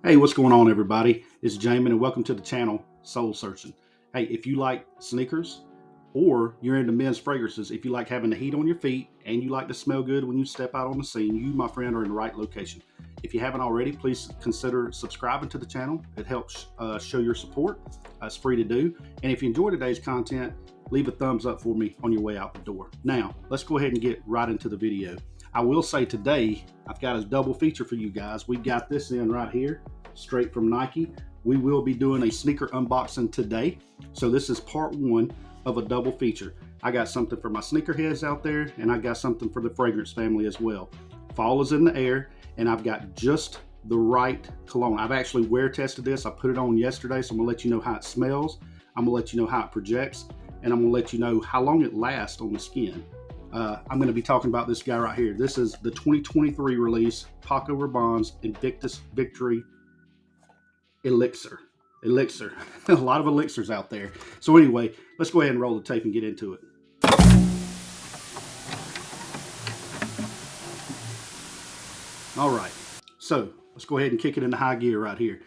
Hey, what's going on, everybody? It's Jamon, and welcome to the channel, Soul Searching. Hey, if you like sneakers or you're into men's fragrances, if you like having the heat on your feet and you like to smell good when you step out on the scene, you, my friend, are in the right location. If you haven't already, please consider subscribing to the channel. It helps show your support. It's free to do. And if you enjoy today's content, leave a thumbs up for me on your way out the door. Now, let's go ahead and get right into the video. I will say today, I've got a double feature for you guys. We've got this in right here, straight from Nike. We will be doing a sneaker unboxing today. So this is part one of a double feature. I got something for my sneakerheads out there, and I got something for the fragrance family as well. Fall is in the air, and I've got just the right cologne. I've actually wear tested this. I put it on yesterday, so I'm gonna let you know how it smells. I'm gonna let you know how it projects, and I'm gonna let you know how long it lasts on the skin. I'm going to be talking about this guy right here. This is the 2023 release, Paco Rabanne's Invictus Victory Elixir. A lot of elixirs out there. So anyway, let's go ahead and roll the tape and get into it. All right, so let's go ahead and kick it into high gear right here.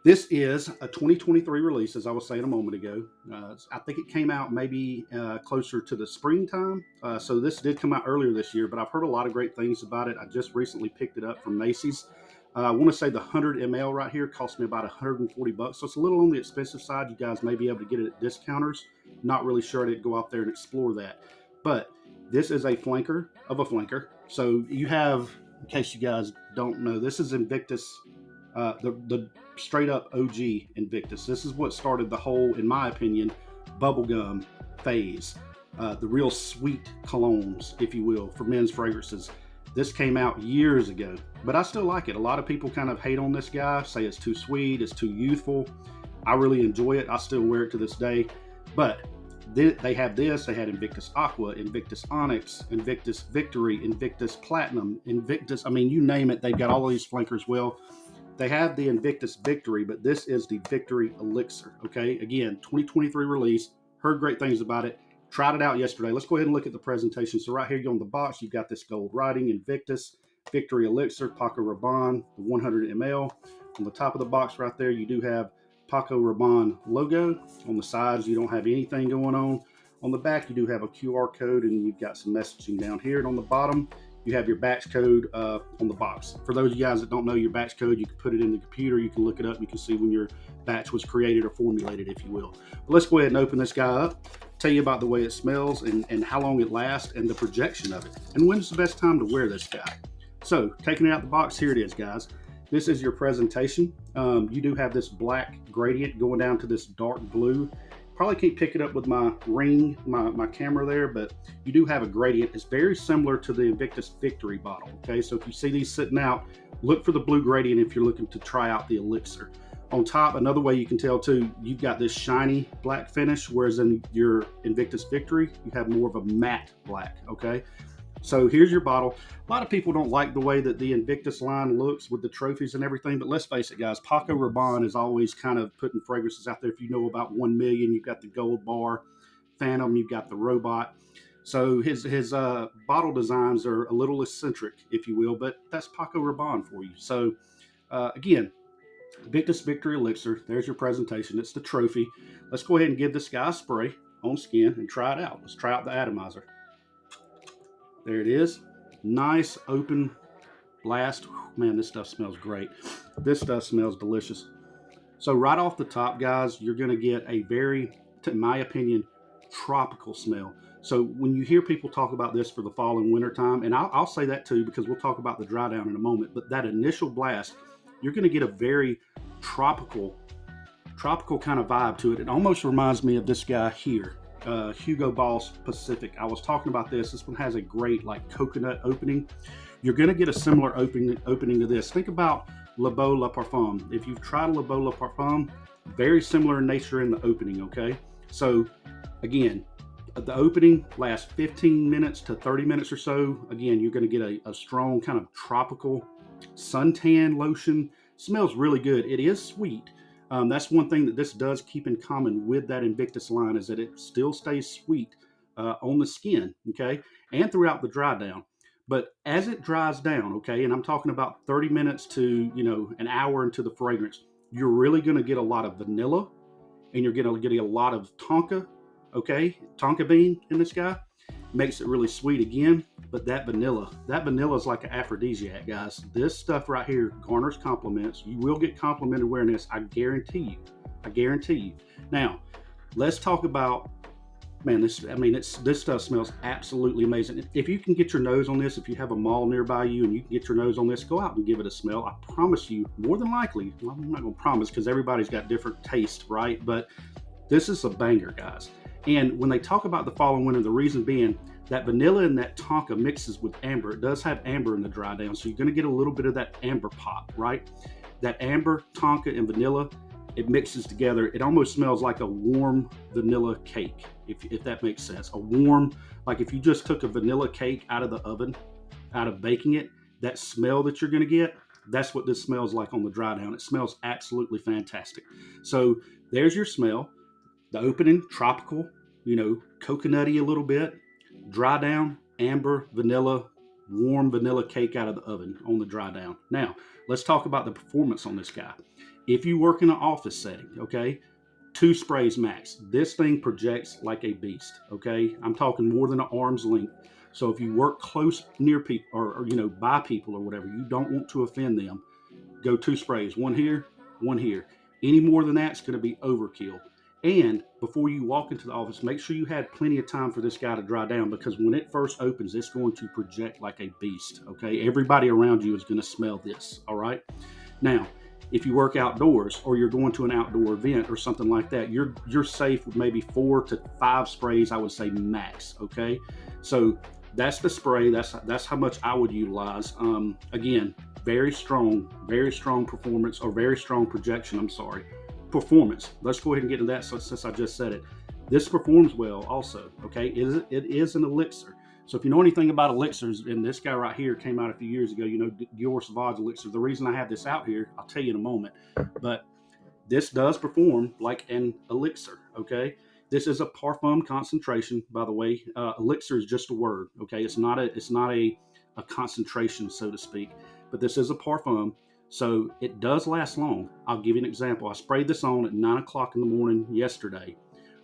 This is a 2023 release, as I was saying a moment ago. I think it came out maybe closer to the springtime. So this did come out earlier this year, but I've heard a lot of great things about it. I just recently picked it up from Macy's. I want to say the 100 ml right here cost me about 140 bucks. So it's a little on the expensive side. You guys may be able to get it at discounters. Not really sure I didn't go out there and explore that. But this is a flanker of a flanker. So you have, in case you guys don't know, this is Invictus, the straight up OG Invictus. This is what started the whole, in my opinion, bubblegum phase. The real sweet colognes, if you will, for men's fragrances. This came out years ago, but I still like it. A lot of people kind of hate on this guy, say it's too sweet, it's too youthful. I really enjoy it. I still wear it to this day. But they have this. They had Invictus Aqua, Invictus Onyx, Invictus Victory, Invictus Platinum, Invictus. I mean, you name it. They've got all of these flankers. Well, they have the Invictus Victory, but this is the Victory Elixir. Okay, again, 2023 release. Heard great things about it. Tried it out yesterday. Let's go ahead and look at the presentation. So right here on the box, you've got this gold writing, Invictus Victory Elixir, Paco Rabanne, 100 ml. On the top of the box right there, you do have Paco Rabanne logo. On the sides, you don't have anything going on. On the back, you do have a QR code, and you've got some messaging down here. And on the bottom, you have your batch code on the box. For those of you guys that don't know your batch code, you can put it in the computer. You can look it up. You can see when your batch was created or formulated, if you will. But let's go ahead and open this guy up, tell you about the way it smells and how long it lasts and the projection of it. And when's the best time to wear this guy? So taking it out the box, here it is, guys. This is your presentation. You do have this black gradient going down to this dark blue. Probably can't pick it up with my ring, my camera there, but you do have a gradient. It's very similar to the Invictus Victory bottle, okay? So if you see these sitting out, look for the blue gradient if you're looking to try out the Elixir. On top, another way you can tell too, you've got this shiny black finish, whereas in your Invictus Victory, you have more of a matte black, okay? So here's your bottle. A lot of people don't like the way that the Invictus line looks with the trophies and everything, but let's face it, guys, Paco Rabanne is always kind of putting fragrances out there. If you know about 1 Million, you've got the gold bar, Phantom, you've got the robot. So his bottle designs are a little eccentric, if you will, but that's Paco Rabanne for you. So again, Invictus Victory Elixir, there's your presentation. It's the trophy. Let's go ahead and give this guy a spray on skin and try it out. Let's try out the atomizer. There it is. Nice open blast. Man, this stuff smells great. This stuff smells delicious. So right off the top, guys, you're going to get a very, in my opinion, tropical smell. So when you hear people talk about this for the fall and winter time, and I'll say that too, because we'll talk about the dry down in a moment, but that initial blast, you're going to get a very tropical kind of vibe to it. It almost reminds me of this guy here. Hugo Boss Pacific. I was talking about this. This one has a great like coconut opening. You're going to get a similar opening to this. Think about Le Beau Le Parfum. If you've tried Le Beau Le Parfum, very similar in nature in the opening, okay? So again, the opening lasts 15 minutes to 30 minutes or so. Again, you're going to get a strong kind of tropical suntan lotion. Smells really good. It is sweet. That's one thing that this does keep in common with that Invictus line is that it still stays sweet on the skin, okay, and throughout the dry down. But as it dries down, okay, and I'm talking about 30 minutes to, an hour into the fragrance, you're really going to get a lot of vanilla, and you're going to get a lot of tonka, okay, tonka bean in this guy. Makes it really sweet again, but that vanilla is like an aphrodisiac, guys. This stuff right here garners compliments. You will get complimented wearing this. I guarantee you. I guarantee you. Now, let's talk about, man, this stuff smells absolutely amazing. If you can get your nose on this, if you have a mall nearby you and you can get your nose on this, go out and give it a smell. I promise you, more than likely, well, I'm not going to promise because everybody's got different taste, right? But this is a banger, guys. And when they talk about the fall and winter, the reason being that vanilla and that tonka mixes with amber. It does have amber in the dry down, so you're going to get a little bit of that amber pop, right? That amber, tonka, and vanilla, it mixes together. It almost smells like a warm vanilla cake, if that makes sense. A warm, like if you just took a vanilla cake out of the oven, out of baking it, that smell that you're going to get, that's what this smells like on the dry down. It smells absolutely fantastic. So there's your smell. The opening, tropical, coconutty a little bit. Dry down, amber, vanilla, warm vanilla cake out of the oven on the dry down. Now, let's talk about the performance on this guy. If you work in an office setting, okay, 2 sprays max. This thing projects like a beast, okay? I'm talking more than an arm's length. So if you work close near people or by people or whatever, you don't want to offend them, go 2 sprays, one here, one here. Any more than that's going to be overkill. And before you walk into the office, make sure you had plenty of time for this guy to dry down, because when it first opens, it's going to project like a beast, okay? Everybody around you is going to smell this, all right? Now, if you work outdoors or you're going to an outdoor event or something like that, you're safe with maybe 4 to 5 sprays, I would say max, okay? So that's the spray. That's how much I would utilize. Again, very strong performance, or very strong projection, I'm sorry. Performance. Let's go ahead and get into that, since I just said it. This performs well also, okay? It is an elixir. So if you know anything about elixirs, and this guy right here came out a few years ago, Dior Sauvage elixir. The reason I have this out here, I'll tell you in a moment, but this does perform like an elixir, okay? This is a parfum concentration, by the way. Elixir is just a word, okay? It's not a concentration, so to speak, but this is a parfum. So it does last long. I'll give you an example. I sprayed this on at 9 o'clock in the morning yesterday.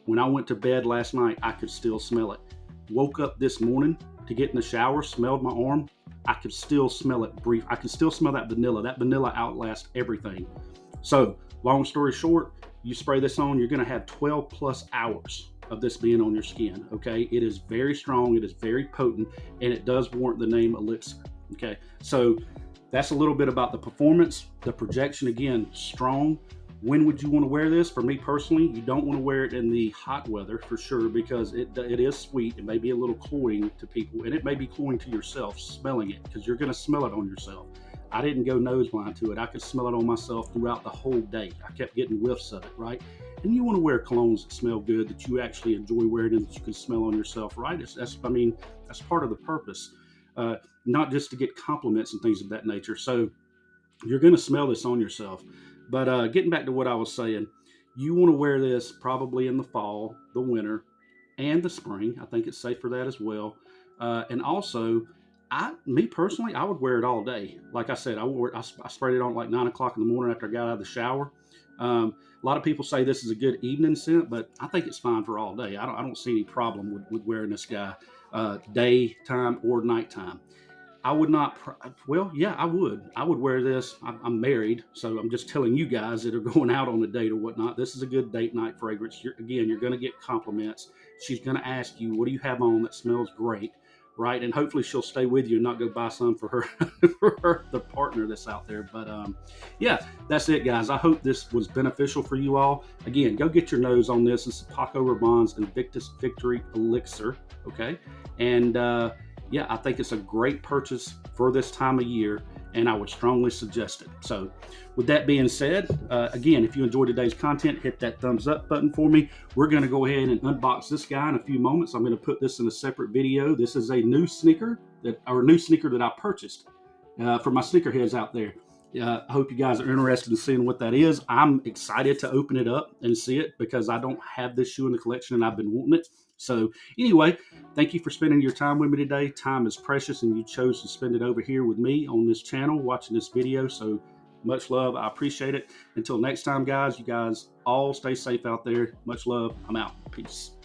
When I went to bed last night, I could still smell it. Woke up this morning to get in the shower, smelled my arm. I could still smell it brief. I can still smell that vanilla. That vanilla outlasts everything. So long story short, you spray this on, you're going to have 12 plus hours of this being on your skin, okay? It is very strong. It is very potent, and it does warrant the name elixir, okay? So that's a little bit about the performance. The projection, again, strong. When would you want to wear this? For me personally, you don't want to wear it in the hot weather for sure, because it is sweet. It may be a little cloying to people, and it may be cloying to yourself smelling it, because you're going to smell it on yourself. I didn't go nose blind to it. I could smell it on myself throughout the whole day. I kept getting whiffs of it, right? And you want to wear colognes that smell good, that you actually enjoy wearing, and that you can smell on yourself, right? That's part of the purpose. Not just to get compliments and things of that nature. So you're going to smell this on yourself. But getting back to what I was saying, you want to wear this probably in the fall, the winter, and the spring. I think it's safe for that as well. And also, me personally, I would wear it all day. Like I said, I sprayed it on like 9 o'clock in the morning after I got out of the shower. A lot of people say this is a good evening scent, but I think it's fine for all day. I don't see any problem with wearing this guy daytime or nighttime. I would not. Well, yeah, I would. I would wear this. I'm married, so I'm just telling you guys that are going out on a date or whatnot. This is a good date night fragrance. You're going to get compliments. She's going to ask you, "What do you have on that smells great?" Right? And hopefully she'll stay with you and not go buy some for her, the partner that's out there. But yeah, that's it, guys. I hope this was beneficial for you all. Again, go get your nose on this. This is Paco Rabanne's Invictus Victory Elixir. Okay, and yeah, I think it's a great purchase for this time of year, and I would strongly suggest it. So with that being said, again, if you enjoyed today's content, hit that thumbs up button for me. We're going to go ahead and unbox this guy in a few moments. I'm going to put this in a separate video. This is a new sneaker that I purchased for my sneakerheads out there. I hope you guys are interested in seeing what that is. I'm excited to open it up and see it, because I don't have this shoe in the collection and I've been wanting it. So anyway, thank you for spending your time with me today. Time is precious, and you chose to spend it over here with me on this channel watching this video. So much love. I appreciate it. Until next time, guys, you guys all stay safe out there. Much love. I'm out. Peace.